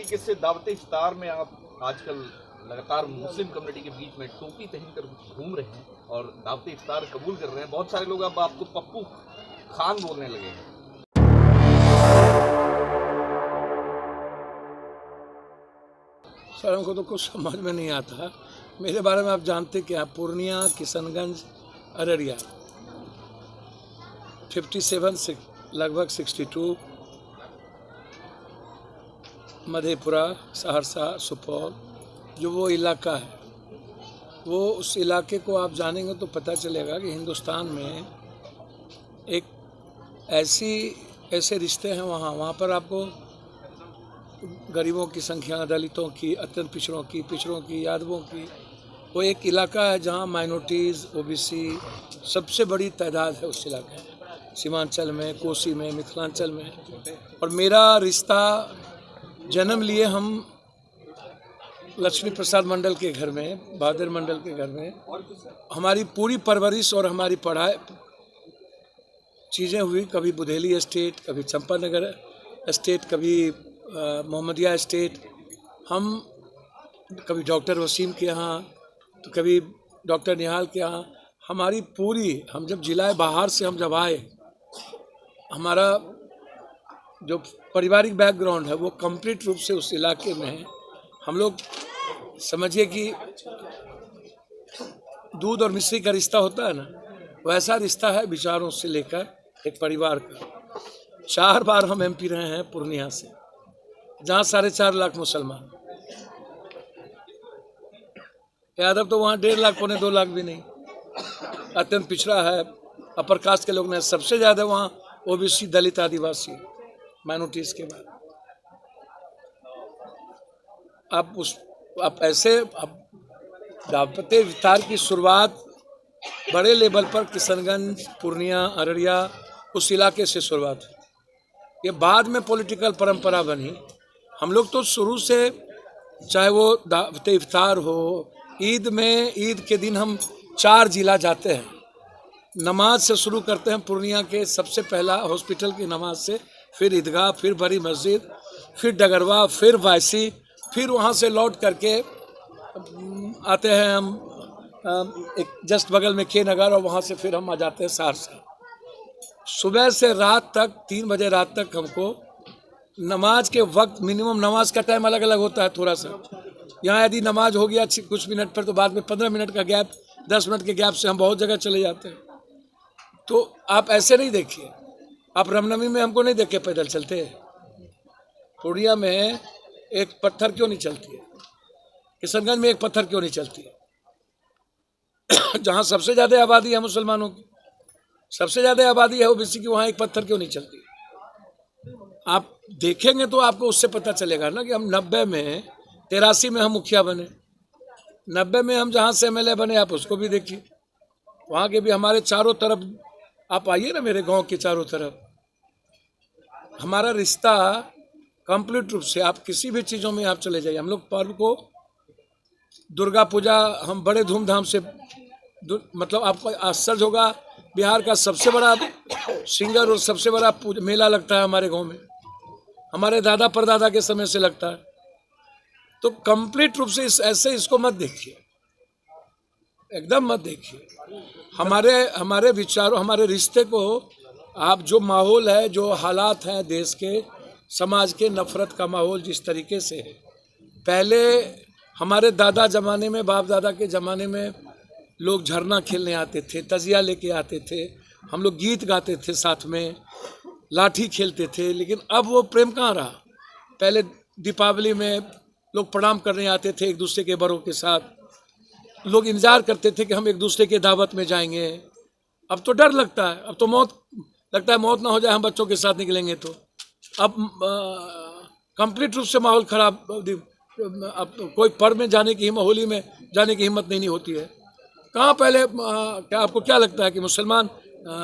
तरीके से दावत इफ्तार में आप आजकल लगातार मुस्लिम कम्युनिटी के बीच में टोपी पहनकर घूम रहे हैं और दावत इफ्तार कबूल कर रहे हैं। बहुत सारे लोग अब आपको पप्पू खान बोलने लगे हैं। सर, हमको तो कुछ समझ में नहीं आता। मेरे बारे में आप जानते क्या? पूर्णिया, किशनगंज, अररिया 57 से लगभग 62, मधेपुरा, सहरसा, सुपौल, जो वो इलाका है, वो उस इलाके को आप जानेंगे तो पता चलेगा कि हिंदुस्तान में एक ऐसे रिश्ते हैं वहाँ पर आपको गरीबों की संख्या, दलितों की, अत्यंत पिछड़ों की, यादवों की, वो एक इलाका है जहाँ माइनॉरिटीज़, ओबीसी सबसे बड़ी तादाद है उस इलाके में, सीमांचल में, कोसी में, मिथिलांचल में। और मेरा रिश्ता जन्म लिए हम लक्ष्मी प्रसाद मंडल के घर में, बहादुर मंडल के घर में। हमारी पूरी परवरिश और हमारी पढ़ाई चीज़ें हुई, कभी बुधेली एस्टेट, कभी चंपानगर एस्टेट, कभी मोहम्मदिया एस्टेट। हम कभी डॉक्टर वसीम के यहाँ, तो कभी डॉक्टर निहाल के यहाँ। हमारी पूरी, हम जब जिला बाहर से हम जब आए, हमारा जो पारिवारिक बैकग्राउंड है वो कंप्लीट रूप से उस इलाके में है। हम लोग समझिए कि दूध और मिश्री का रिश्ता होता है ना, वैसा रिश्ता है विचारों से लेकर एक परिवार का। 4 बार हम एमपी रहे हैं पूर्णिया से, जहाँ 4.5 लाख मुसलमान। यादव तो वहाँ 1.5 लाख, 1.25 लाख भी नहीं, अत्यंत पिछड़ा है। अपर कास्ट के लोग ने सबसे ज़्यादा वहाँ, ओबीसी, दलित, आदिवासी, माइनॉरिटीज़ के बाद। अब ऐसे दावत इफ्तार की शुरुआत बड़े लेवल पर किशनगंज, पूर्णिया, अररिया उस इलाके से शुरुआत हुई। ये बाद में पॉलिटिकल परंपरा बनी। हम लोग तो शुरू से, चाहे वो दावत इफ्तार हो, ईद में, ईद के दिन हम 4 जिला जाते हैं। नमाज से शुरू करते हैं पूर्णिया के सबसे पहला हॉस्पिटल की नमाज से, फिर ईदगाह, फिर बड़ी मस्जिद, फिर डगरवा, फिर वायसी, फिर वहाँ से लौट करके आते हैं हम एक जस्ट बगल में के नगर, और वहाँ से फिर हम आ जाते हैं सहरसा। सुबह से रात तक, 3 बजे रात तक हमको नमाज के वक्त, मिनिमम नमाज का टाइम अलग अलग होता है थोड़ा सा। यहाँ यदि नमाज हो गया कुछ मिनट पर, तो बाद में 15 मिनट का गैप, 10 मिनट के गैप से हम बहुत जगह चले जाते हैं। तो आप ऐसे नहीं देखिए, आप रामनवमी में हमको नहीं देखे पैदल चलते। पूर्णिया में एक पत्थर क्यों नहीं चलती है? किशनगंज में एक पत्थर क्यों नहीं चलती है? जहाँ सबसे ज़्यादा आबादी है मुसलमानों की, सबसे ज़्यादा आबादी है ओबीसी की, वहाँ एक पत्थर क्यों नहीं चलती? आप देखेंगे तो आपको उससे पता चलेगा ना कि हम 90 में, 83 में हम मुखिया बने, 90 में हम जहाँ से एमएलए बने, आप उसको भी देखिए। वहाँ के भी हमारे चारों तरफ, आप आइए ना मेरे गांव के चारों तरफ, हमारा रिश्ता कंप्लीट रूप से, आप किसी भी चीज़ों में आप चले जाइए। हम लोग पर्व को, दुर्गा पूजा हम बड़े धूमधाम से, मतलब आपको आश्चर्य होगा, बिहार का सबसे बड़ा सिंगर और सबसे बड़ा मेला लगता है हमारे गांव में, हमारे दादा परदादा के समय से लगता है। तो कंप्लीट रूप से ऐसे इसको मत देखिए, एकदम मत देखिए। हमारे विचारों, हमारे रिश्ते को आप, जो माहौल है, जो हालात हैं देश के, समाज के, नफरत का माहौल जिस तरीके से है, पहले हमारे दादा ज़माने में, बाप दादा के ज़माने में लोग झरना खेलने आते थे, तजिया लेके आते थे, हम लोग गीत गाते थे साथ में, लाठी खेलते थे। लेकिन अब वो प्रेम कहाँ रहा? पहले दीपावली में लोग प्रणाम करने आते थे एक दूसरे के बड़ों के साथ, लोग इंतजार करते थे कि हम एक दूसरे के दावत में जाएंगे। अब तो डर लगता है, अब तो लगता है मौत ना हो जाए हम बच्चों के साथ निकलेंगे तो। अब कंप्लीट रूप से माहौल खराब। अब कोई पर्व में जाने की, होली में जाने की हिम्मत नहीं होती है। कहाँ पहले, क्या आपको क्या लगता है कि मुसलमान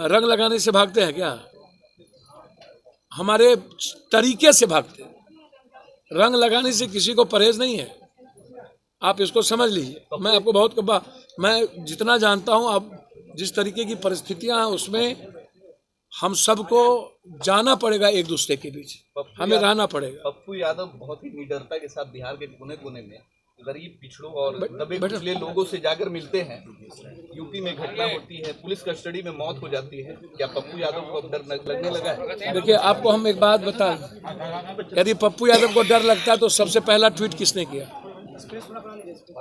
रंग लगाने से भागते हैं क्या? हमारे तरीके से भागते हैं। रंग लगाने से किसी को परहेज नहीं है, आप इसको समझ लीजिए। मैं आपको मैं जितना जानता हूँ, अब जिस तरीके की परिस्थितियाँ हैं उसमें हम सबको जाना पड़ेगा एक दूसरे के बीच, हमें रहना पड़ेगा। पप्पू यादव बहुत ही निडरता के साथ बिहार के कोने कोने में गरीब, पिछड़ों और दबे कुचले लोगों से जाकर मिलते हैं। यूपी में घटना होती है, पुलिस कस्टडी में मौत हो जाती है, क्या पप्पू यादव को अब डर लगने लगा है? देखिए, आपको हम एक बात बताएं, यदि पप्पू यादव को डर लगता तो सबसे पहला ट्वीट किसने किया?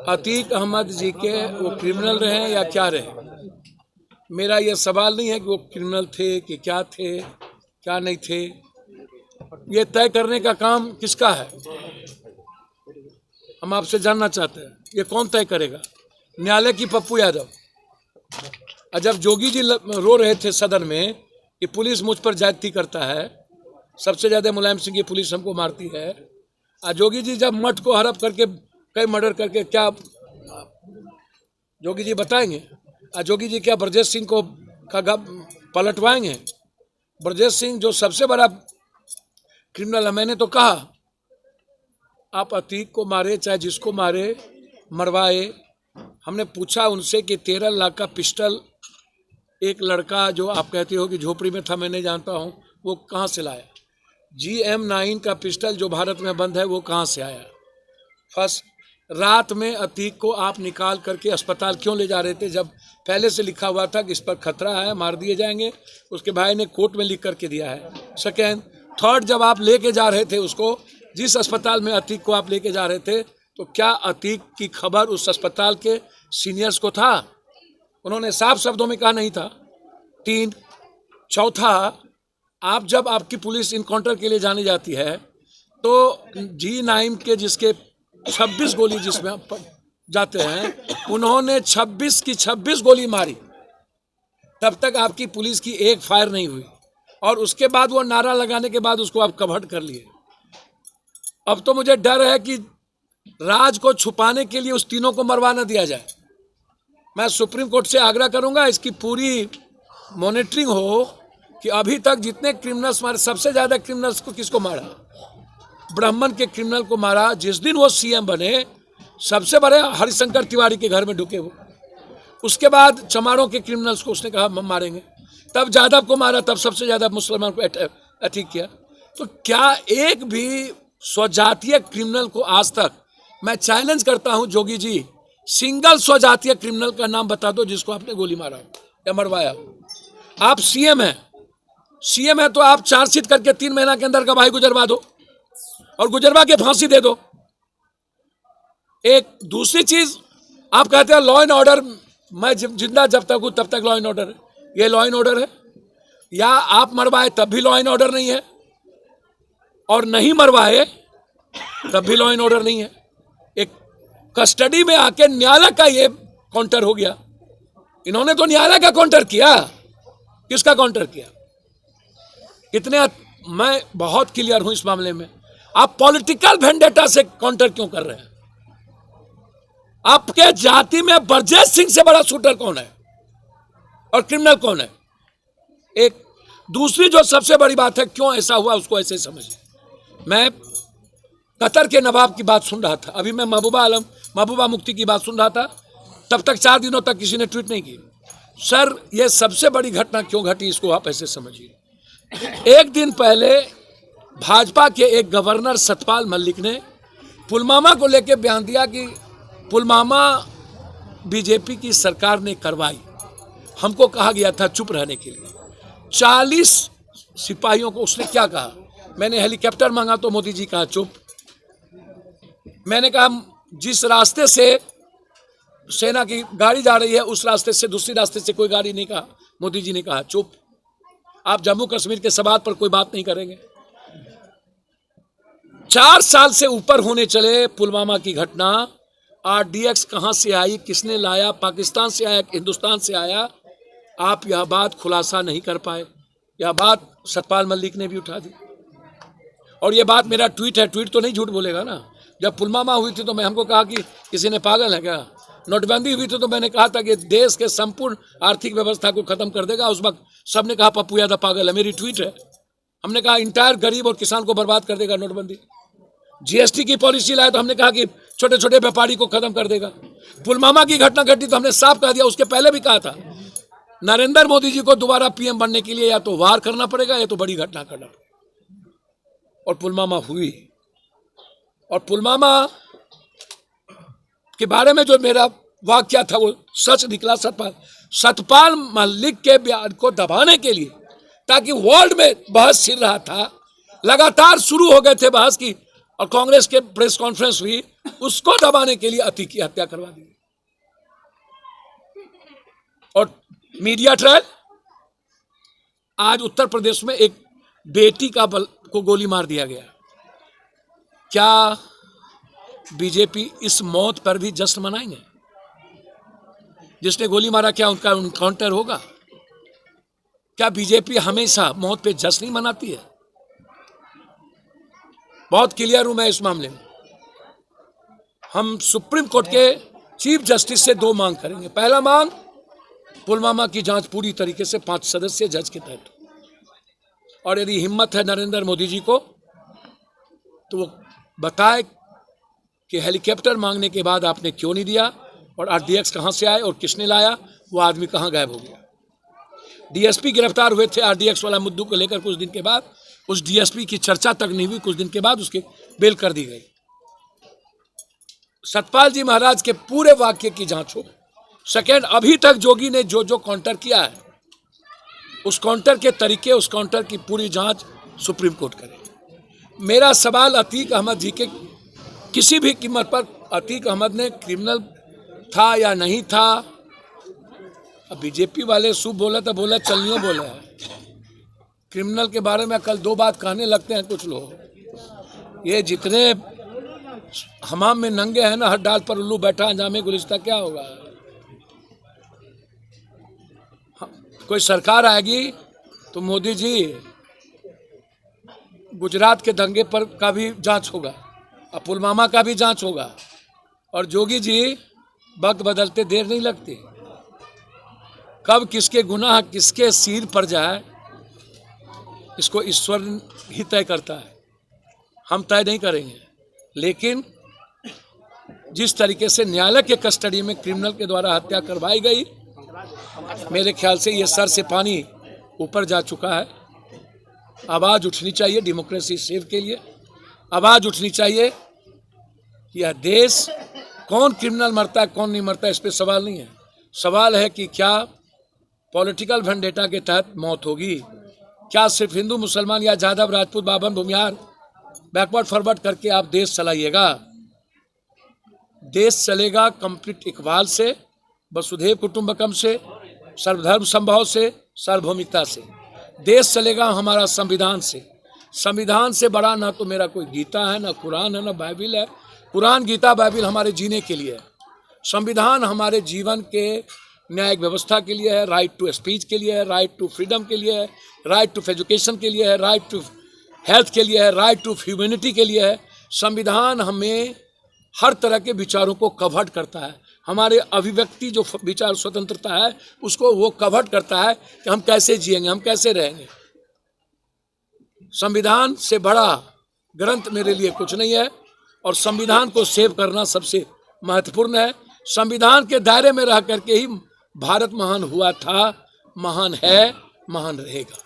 अतीक अहमद जी के वो क्रिमिनल रहे या क्या रहे? मेरा ये सवाल नहीं है कि वो क्रिमिनल थे कि क्या थे, क्या नहीं थे। ये तय करने का काम किसका है? हम आपसे जानना चाहते हैं, ये कौन तय करेगा? न्यायालय की पप्पू यादव? और जब जोगी जी रो रहे थे सदन में कि पुलिस मुझ पर ज्यादती करता है, सबसे ज्यादा मुलायम सिंह की पुलिस हमको मारती है, और जोगी जी जब मठ को हड़प करके कई मर्डर करके, क्या जोगी जी बताएंगे? और जोगी जी क्या ब्रजेश सिंह को का पलटवाएंगे? ब्रजेश सिंह जो सबसे बड़ा क्रिमिनल है, मैंने तो कहा आप अतीक को मारे, चाहे जिसको मारे, मरवाए। हमने पूछा उनसे कि 13 लाख का पिस्टल एक लड़का जो आप कहते हो कि झोपड़ी में था, मैं नहीं जानता हूँ, वो कहाँ से लाया? GM9 का पिस्टल जो भारत में बंद है, वो कहाँ से आया? फर्स्ट रात में अतीक को आप निकाल करके अस्पताल क्यों ले जा रहे थे, जब पहले से लिखा हुआ था कि इस पर खतरा है, मार दिए जाएंगे? उसके भाई ने कोर्ट में लिख करके दिया है। सेकेंड, थर्ड, जब आप लेके जा रहे थे उसको, जिस अस्पताल में अतीक को आप लेके जा रहे थे, तो क्या अतीक की खबर उस अस्पताल के सीनियर्स को था? उन्होंने साफ शब्दों में कहा नहीं था। 3, चौथा, आप जब आपकी पुलिस इनकाउंटर के लिए जाने जाती है तो G9 के जिसके 26 गोली जिसमें जाते हैं, उन्होंने 26 की 26 गोली मारी, तब तक आपकी पुलिस की एक फायर नहीं हुई, और उसके बाद वो नारा लगाने के बाद उसको आप कवर कर लिए। अब तो मुझे डर है कि राज को छुपाने के लिए उस तीनों को मरवा न दिया जाए। मैं सुप्रीम कोर्ट से आग्रह करूंगा इसकी पूरी मॉनिटरिंग हो कि अभी तक जितने क्रिमिनल्स मारे, सबसे ज्यादा क्रिमिनल्स को किसको मारा? ब्राह्मण के क्रिमिनल को मारा। जिस दिन वो CM बने, सबसे बड़े हरिशंकर तिवारी के घर में ढुके वो। उसके बाद चमारों के क्रिमिनल्स को उसने कहा हम मारेंगे, तब जादव को मारा, तब सबसे ज्यादा मुसलमान को अटैक किया। तो क्या एक भी स्वजातीय क्रिमिनल को आज तक, मैं चैलेंज करता हूं जोगी जी, सिंगल स्वजातीय क्रिमिनल का नाम बता दो जिसको आपने गोली मारा या मरवाया। आप CM है तो आप चार्जशीट करके 3 महीना के अंदर गवाही गुजरवा दो और गुजरवा के फांसी दे दो। एक दूसरी चीज, आप कहते हैं लॉ एंड ऑर्डर, मैं जिंदा जब तक हूं तब तक लॉ एंड ऑर्डर है। ये लॉ एंड ऑर्डर है? या आप मरवाए तब भी लॉ एंड ऑर्डर नहीं है, और नहीं मरवाए तब भी लॉ एंड ऑर्डर नहीं है? एक कस्टडी में आके न्यायालय का ये काउंटर हो गया। इन्होंने तो न्यायालय का काउंटर किया। किसका काउंटर किया? इतने मैं बहुत क्लियर हूं इस मामले में। आप पॉलिटिकल वेंडेटा से काउंटर क्यों कर रहे हैं? आपके जाति में ब्रजेश सिंह से बड़ा शूटर कौन है और क्रिमिनल कौन है? एक दूसरी जो सबसे बड़ी बात है, क्यों ऐसा हुआ उसको ऐसे समझिए। मैं कतर के नवाब की बात सुन रहा था, अभी मैं महबूबा मुफ्ती की बात सुन रहा था, तब तक 4 दिनों तक किसी ने ट्वीट नहीं की। सर, ये सबसे बड़ी घटना क्यों घटी इसको आप ऐसे समझिए। एक दिन पहले भाजपा के एक गवर्नर सतपाल मलिक ने पुलवामा को लेकर बयान दिया कि पुलवामा बीजेपी की सरकार ने करवाई, हमको कहा गया था चुप रहने के लिए। 40 सिपाहियों को उसने क्या कहा? मैंने हेलीकॉप्टर मांगा तो मोदी जी कहा चुप। मैंने कहा जिस रास्ते से सेना की गाड़ी जा रही है उस रास्ते से दूसरी रास्ते से कोई गाड़ी नहीं, कहा मोदी जी ने कहा चुप। आप जम्मू कश्मीर के सवाल पर कोई बात नहीं करेंगे। 4 साल से ऊपर होने चले पुलवामा की घटना। RDX कहां से आई, किसने लाया, पाकिस्तान से आया, हिंदुस्तान से आया, आप यह बात खुलासा नहीं कर पाए। यह बात सतपाल मलिक ने भी उठा दी। और यह बात मेरा ट्वीट है, ट्वीट तो नहीं झूठ बोलेगा ना। जब पुलवामा हुई थी तो मैं हमको कहा कि किसी ने पागल है क्या? नोटबंदी हुई थी तो मैंने कहा था कि देश के संपूर्ण आर्थिक व्यवस्था को खत्म कर देगा। उस वक्त सबने कहा पप्पू यादव पागल है, मेरी ट्वीट है। हमने कहा इंटायर गरीब और किसान को बर्बाद कर देगा नोटबंदी। GST की पॉलिसी लाया तो हमने कहा कि छोटे छोटे व्यापारी को खत्म कर देगा। पुलवामा की घटना घटी तो हमने साफ कह दिया, उसके पहले भी कहा था नरेंद्र मोदी जी को दोबारा पीएम बनने के लिए या तो वार करना पड़ेगा या तो बड़ी घटना करना पड़ेगा। और पुलवामा हुई, और पुलवामा के बारे में जो मेरा वाक्य था वो सच निकला। सतपाल मलिक के बयान को दबाने के लिए, ताकि वर्ल्ड में बहस छिड़ रहा था, लगातार शुरू हो गए थे बहस की, और कांग्रेस के प्रेस कॉन्फ्रेंस हुई, उसको दबाने के लिए अतीक की हत्या करवा दी। और मीडिया ट्रायल, आज उत्तर प्रदेश में एक बेटी को गोली मार दिया गया। क्या बीजेपी इस मौत पर भी जश्न मनाएंगे? जिसने गोली मारा, क्या उनका एनकाउंटर होगा? क्या बीजेपी हमेशा मौत पे जश्न नहीं मनाती है? बहुत क्लियर हूं मैं इस मामले में। हम सुप्रीम कोर्ट के चीफ जस्टिस से 2 मांग करेंगे। पहला मांग, पुलवामा की जांच पूरी तरीके से 5 सदस्यीय जज के तहत, और यदि हिम्मत है नरेंद्र मोदी जी को तो वो बताए कि हेलीकॉप्टर मांगने के बाद आपने क्यों नहीं दिया, और आरडीएक्स कहां से आए और किसने लाया, वो आदमी कहां गायब हो गया। डीएसपी गिरफ्तार हुए थे आरडीएक्स वाला मुद्दों को लेकर, कुछ दिन के बाद उस डीएसपी की चर्चा तक नहीं हुई, कुछ दिन के बाद उसके बेल कर दी गई। सतपाल जी महाराज के पूरे वाक्य की जांच हो। सेकेंड, अभी तक जोगी ने जो जो काउंटर किया है, उस काउंटर के तरीके, उस काउंटर की पूरी जांच सुप्रीम कोर्ट करे। मेरा सवाल अतीक अहमद जी के, किसी भी कीमत पर अतीक अहमद ने क्रिमिनल था या नहीं था, अब बीजेपी वाले शुभ बोला तो बोला, चलनियों बोले हैं। क्रिमिनल के बारे में कल 2 बात कहने लगते हैं कुछ लोग। ये जितने हमाम में नंगे हैं ना, हर डाल पर उल्लू बैठा, अंजामे गुलिस्ता क्या होगा? कोई सरकार आएगी तो मोदी जी गुजरात के दंगे पर का भी जांच होगा, और पुलवामा का भी जांच होगा, और जोगी जी वक्त बदलते देर नहीं लगती। कब किसके गुनाह किसके सिर पर जाए, इसको ईश्वर ही तय करता है, हम तय नहीं करेंगे। लेकिन जिस तरीके से न्यायालय के कस्टडी में क्रिमिनल के द्वारा हत्या करवाई गई, मेरे ख्याल से ये सर से पानी ऊपर जा चुका है। आवाज़ उठनी चाहिए डेमोक्रेसी सेव के लिए, आवाज़ उठनी चाहिए। यह देश, कौन क्रिमिनल मरता है कौन नहीं मरता, इस पर सवाल नहीं है। सवाल है कि क्या पॉलिटिकल वेंडेटा के तहत मौत होगी, क्या सिर्फ हिंदू मुसलमान या यादव राजपूत बावन भूमिहार बैकवर्ड फॉरवर्ड करके आप देश चलाइएगा? देश चलेगा कंप्लीट इकबाल से, वसुधैव कुटुंबकम से, सर्वधर्म संभाव से, सार्वभौमिकता से। देश चलेगा हमारा संविधान से। संविधान से बड़ा ना तो मेरा कोई गीता है, ना कुरान है, ना बाइबिल है। कुरान, गीता, बाइबिल हमारे जीने के लिए है। संविधान हमारे जीवन के न्यायिक व्यवस्था के लिए है, राइट टू स्पीच के लिए है, राइट टू फ्रीडम के लिए है, राइट टू एजुकेशन के लिए है, राइट टू हेल्थ के लिए है, राइट टू ह्यूमैनिटी के लिए है। संविधान हमें हर तरह के विचारों को कवर करता है। हमारे अभिव्यक्ति जो विचार स्वतंत्रता है, उसको वो कवर करता है कि हम कैसे जिएंगे, हम कैसे रहेंगे। संविधान से बड़ा ग्रंथ मेरे लिए कुछ नहीं है, और संविधान को सेव करना सबसे महत्वपूर्ण है। संविधान के दायरे में रह करके ही भारत महान हुआ था, महान है, महान रहेगा।